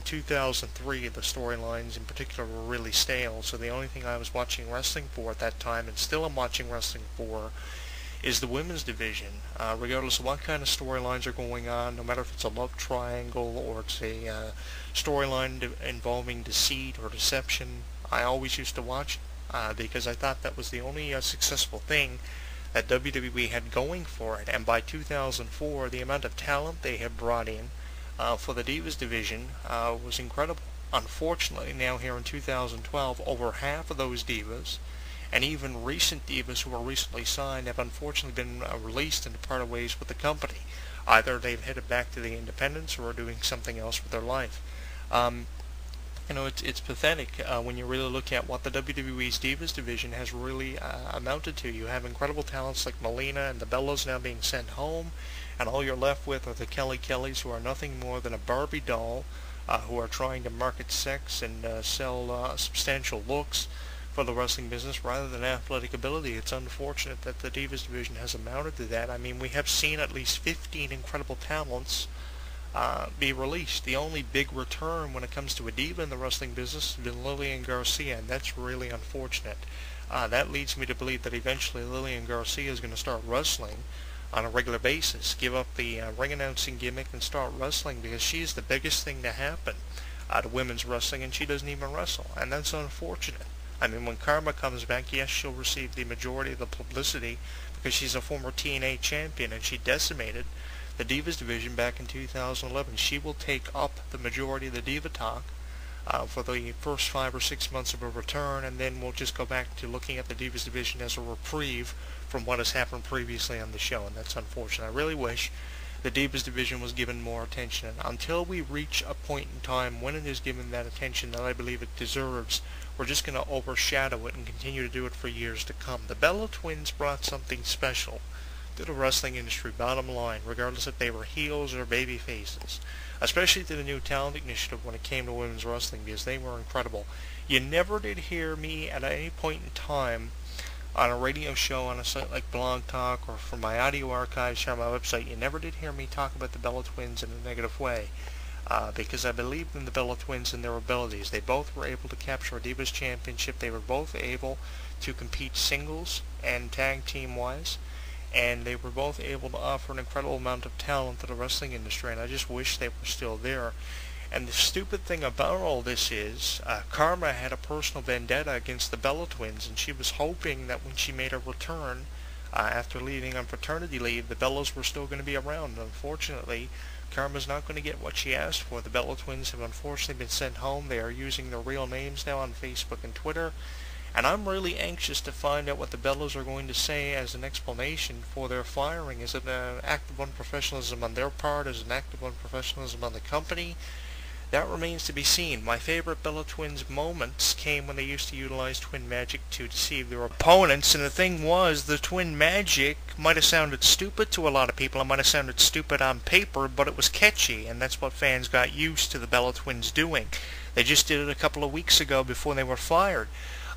2003, the storylines in particular were really stale, so the only thing I was watching wrestling for at that time, and still I'm watching wrestling for, is the women's division. Regardless of what kind of storylines are going on, no matter if it's a love triangle or it's a storyline involving deceit or deception, I always used to watch it, because I thought that was the only successful thing that WWE had going for it. And by 2004, the amount of talent they had brought in for the Divas division was incredible. Unfortunately, now here in 2012, over half of those divas, and even recent divas who were recently signed, have unfortunately been released and departed ways with the company. Either they've headed back to the independents or are doing something else with their life. It's pathetic when you really look at what the WWE's Divas division has really amounted to. You have incredible talents like Melina and the Bellas now being sent home, and all you're left with are the Kelly Kellys, who are nothing more than a Barbie doll, who are trying to market sex and sell substantial looks for the wrestling business rather than athletic ability. It's unfortunate that the Divas division has amounted to that. I mean, we have seen at least 15 incredible talents be released. The only big return when it comes to a diva in the wrestling business has been Lillian Garcia, and that's really unfortunate. That leads me to believe that eventually Lillian Garcia is going to start wrestling on a regular basis, give up the ring announcing gimmick and start wrestling, because she's the biggest thing to happen to women's wrestling, and she doesn't even wrestle, and that's unfortunate. I mean, when Karma comes back, yes, she'll receive the majority of the publicity because she's a former TNA champion and she decimated the Divas division back in 2011. She will take up the majority of the Diva talk for the first 5 or 6 months of her return, and then we'll just go back to looking at the Divas division as a reprieve from what has happened previously on the show, and that's unfortunate. I really wish the Divas division was given more attention, and until we reach a point in time when it is given that attention that I believe it deserves, we're just going to overshadow it and continue to do it for years to come. The Bella Twins brought something special to the wrestling industry, bottom line, regardless if they were heels or baby faces, especially to the new talent initiative when it came to women's wrestling, because they were incredible. You never did hear me at any point in time on a radio show, on a site like Blog Talk, or from my audio archives here on my website, you never did hear me talk about the Bella Twins in a negative way, because I believed in the Bella Twins and their abilities. They both were able to capture a Divas Championship. They were both able to compete singles and tag team wise, and they were both able to offer an incredible amount of talent to the wrestling industry, and I just wish they were still there. And the stupid thing about all this is, Karma had a personal vendetta against the Bella Twins, and she was hoping that when she made her return, after leaving on paternity leave, the Bellas were still going to be around. Unfortunately, Karma's not going to get what she asked for. The Bella Twins have unfortunately been sent home. They are using their real names now on Facebook and Twitter, and I'm really anxious to find out what the Bellas are going to say as an explanation for their firing. Is it an act of unprofessionalism on their part? Is it an act of unprofessionalism on the company? That remains to be seen. My favorite Bella Twins moments came when they used to utilize twin magic to deceive their opponents, and the thing was, the twin magic might have sounded stupid to a lot of people. It might have sounded stupid on paper, but it was catchy, and that's what fans got used to the Bella Twins doing. They just did it a couple of weeks ago before they were fired.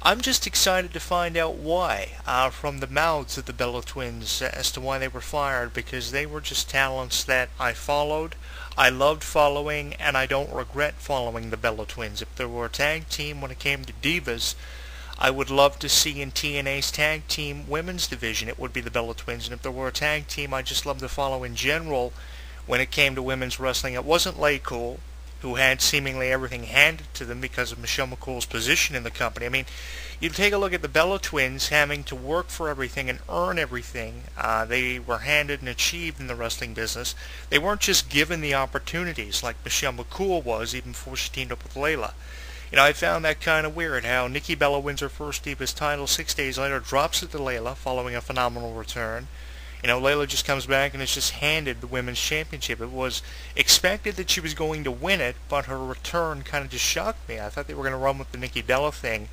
I'm just excited to find out why, from the mouths of the Bella Twins, as to why they were fired, because they were just talents that I followed, I loved following, and I don't regret following the Bella Twins. If there were a tag team when it came to divas, I would love to see in TNA's tag team women's division, it would be the Bella Twins. And if there were a tag team I just loved to follow in general when it came to women's wrestling, it wasn't LayCool, who had seemingly everything handed to them because of Michelle McCool's position in the company. I mean, you take a look at the Bella Twins having to work for everything and earn everything they were handed and achieved in the wrestling business. They weren't just given the opportunities like Michelle McCool was, even before she teamed up with Layla. You know, I found that kind of weird, how Nikki Bella wins her first Divas title, 6 days later drops it to Layla following a phenomenal return. You know, Layla just comes back and is just handed the women's championship. It was expected that she was going to win it, but her return kind of just shocked me. I thought they were going to run with the Nikki Bella thing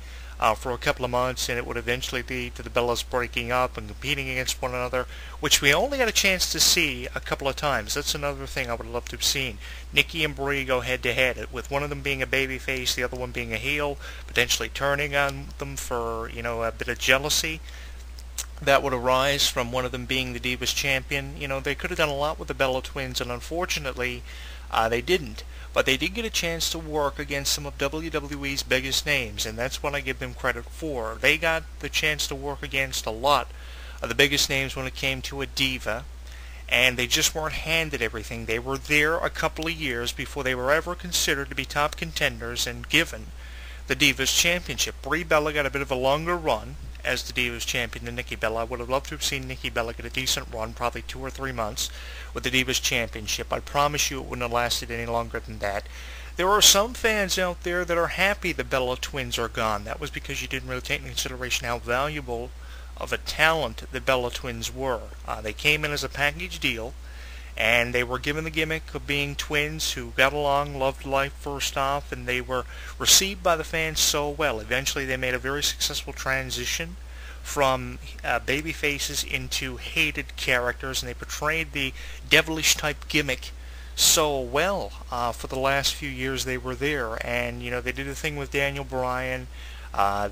for a couple of months, and it would eventually lead to the Bellas breaking up and competing against one another, which we only got a chance to see a couple of times. That's another thing I would love to have seen. Nikki and Brie go head-to-head, with one of them being a babyface, the other one being a heel, potentially turning on them for, you know, a bit of jealousy. that would arise from one of them being the Divas champion. You know, they could have done a lot with the Bella Twins, and unfortunately, they didn't. But they did get a chance to work against some of WWE's biggest names, and that's what I give them credit for. They got the chance to work against a lot of the biggest names when it came to a diva, and they just weren't handed everything. They were there a couple of years before they were ever considered to be top contenders and given the Divas Championship. Brie Bella got a bit of a longer run as the Divas Champion than Nikki Bella. I would have loved to have seen Nikki Bella get a decent run, probably 2 or 3 months, with the Divas Championship. I promise you it wouldn't have lasted any longer than that. There are some fans out there that are happy the Bella Twins are gone. That was because you didn't really take into consideration how valuable of a talent the Bella Twins were. They came in as a package deal, and they were given the gimmick of being twins who got along, loved life first off, and they were received by the fans so well. Eventually they made a very successful transition from baby faces into hated characters, and they portrayed the devilish type gimmick so well for the last few years they were there. And you know, they did the thing with Daniel Bryan,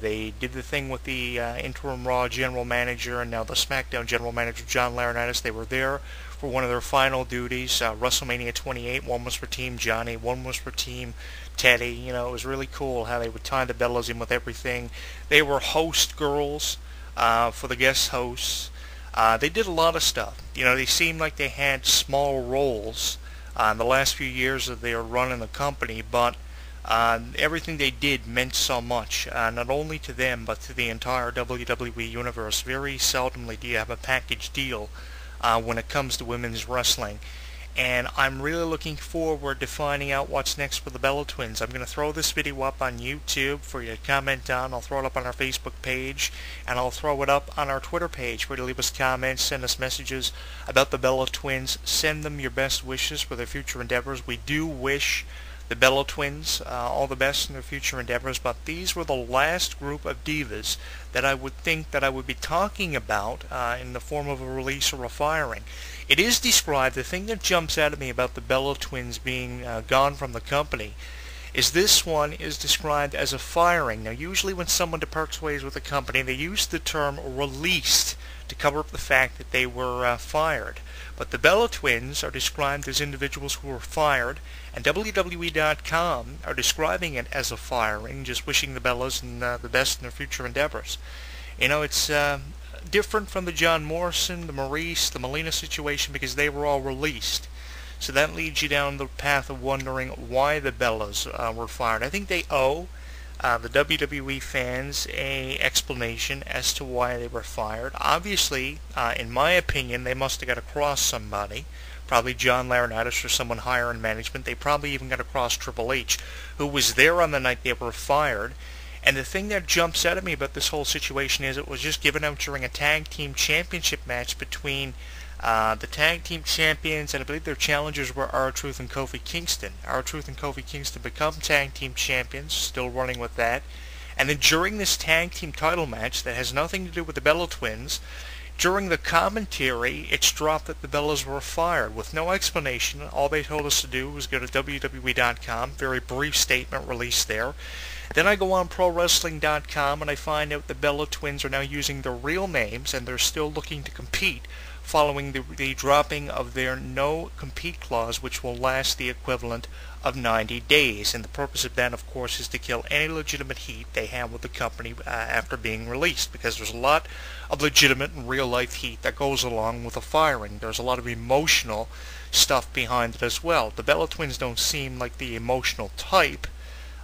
they did the thing with the interim Raw general manager and now the SmackDown general manager John Laurinaitis. They were there for one of their final duties, WrestleMania 28. One was for Team Johnny, one was for Team Teddy. You know, it was really cool how they would tie the Bellas in with everything. They were host girls for the guest hosts. They did a lot of stuff. You know, they seemed like they had small roles in the last few years of their run in the company, but everything they did meant so much, not only to them, but to the entire WWE universe. Very seldomly do you have a package deal when it comes to women's wrestling. And I'm really looking forward to finding out what's next for the Bella Twins. I'm going to throw this video up on YouTube for you to comment on. I'll throw it up on our Facebook page, and I'll throw it up on our Twitter page for you to leave us comments, send us messages about the Bella Twins. Send them your best wishes for their future endeavors. We do wish the Bella Twins all the best in their future endeavors, but these were the last group of divas that I would think that I would be talking about in the form of a release or a firing. It is described, the thing that jumps out at me about the Bella Twins being gone from the company is this one is described as a firing. Now usually when someone departs ways with a company, they use the term released to cover up the fact that they were fired. But the Bella Twins are described as individuals who were fired, and WWE.com are describing it as a firing, just wishing the Bellas and the best in their future endeavors. You know, it's different from the John Morrison, the Maurice, the Melina situation, because they were all released. So that leads you down the path of wondering why the Bellas were fired. I think they owe the WWE fans a explanation as to why they were fired. Obviously, in my opinion, they must have got across somebody, probably John Laurinaitis or someone higher in management. They probably even got across Triple H, who was there on the night they were fired. And the thing that jumps out at me about this whole situation is it was just given out during a tag team championship match between the tag team champions, and I believe their challengers were R-Truth and Kofi Kingston. R-Truth and Kofi Kingston become tag team champions, still running with that. And then during this tag team title match that has nothing to do with the Bella Twins, during the commentary, it's dropped that the Bellas were fired with no explanation. All they told us to do was go to WWE.com, very brief statement released there. Then I go on ProWrestling.com and I find out the Bella Twins are now using their real names and they're still looking to compete following the dropping of their no-compete clause, which will last the equivalent of 90 days. And the purpose of that, of course, is to kill any legitimate heat they have with the company after being released, because there's a lot of legitimate and real-life heat that goes along with a firing. There's a lot of emotional stuff behind it as well. The Bella Twins don't seem like the emotional type,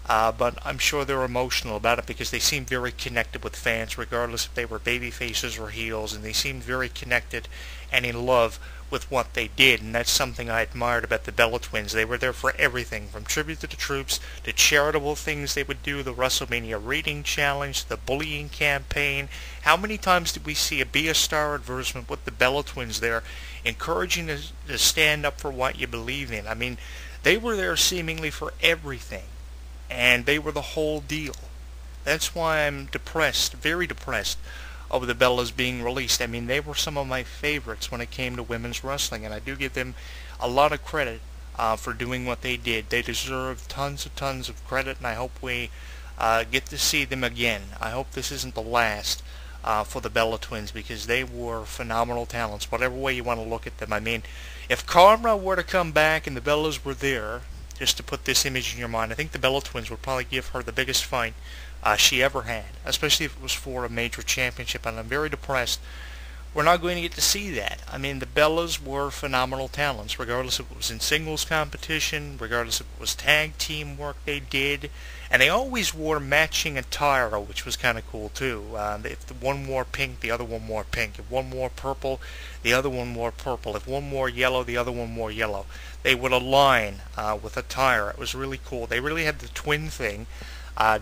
but I'm sure they're emotional about it because they seem very connected with fans, regardless if they were baby faces or heels, and they seemed very connected and in love with what they did, and that's something I admired about the Bella Twins. They were there for everything, from tribute to the troops to charitable things they would do, the WrestleMania reading challenge, the bullying campaign. How many times did we see a Be a Star advertisement with the Bella Twins there, encouraging to stand up for what you believe in? I mean, they were there seemingly for everything, and they were the whole deal. That's why I'm depressed, very depressed, over the Bellas being released. I mean, they were some of my favorites when it came to women's wrestling, and I do give them a lot of credit for doing what they did. They deserve tons of credit, and I hope we get to see them again. I hope this isn't the last for the Bella Twins, because they were phenomenal talents, whatever way you want to look at them. I mean, if Karma were to come back and the Bellas were there, just to put this image in your mind, I think the Bella Twins would probably give her the biggest fight she ever had, especially if it was for a major championship, and I'm very depressed we're not going to get to see that. I mean, the Bellas were phenomenal talents, regardless if it was in singles competition, regardless if it was tag team work they did, and they always wore matching attire, which was kind of cool too. If the one wore pink, the other one wore pink. If one wore purple, the other one wore purple. If one wore yellow, the other one wore yellow. They would align with attire. It was really cool. They really had the twin thing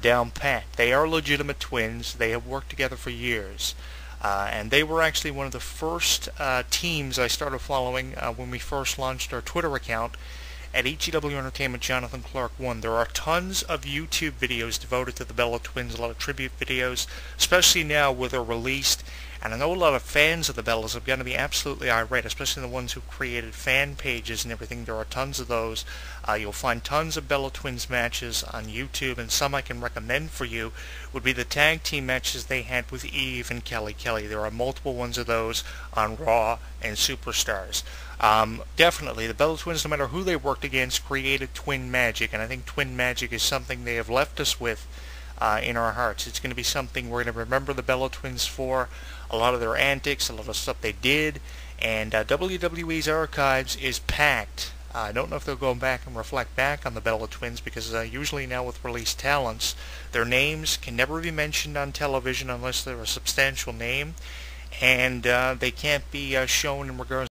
down pat. They are legitimate twins. They have worked together for years. And they were actually one of the first teams I started following when we first launched our Twitter account at EGW Entertainment Jonathan Clarke 1. There are tons of YouTube videos devoted to the Bella Twins, a lot of tribute videos, especially now where they're released. And I know a lot of fans of the Bellas are going to be absolutely irate, especially the ones who created fan pages and everything. There are tons of those. You'll find tons of Bella Twins matches on YouTube, and some I can recommend for you would be the tag team matches they had with Eve and Kelly Kelly. There are multiple ones of those on Raw and Superstars. Definitely, the Bella Twins, no matter who they worked against, created twin magic, and I think twin magic is something they have left us with in our hearts. It's going to be something we're going to remember the Bella Twins for, a lot of their antics, a lot of stuff they did, and WWE's archives is packed. I don't know if they'll go back and reflect back on the Bella Twins, because usually now with released talents, their names can never be mentioned on television unless they're a substantial name, and they can't be shown in regards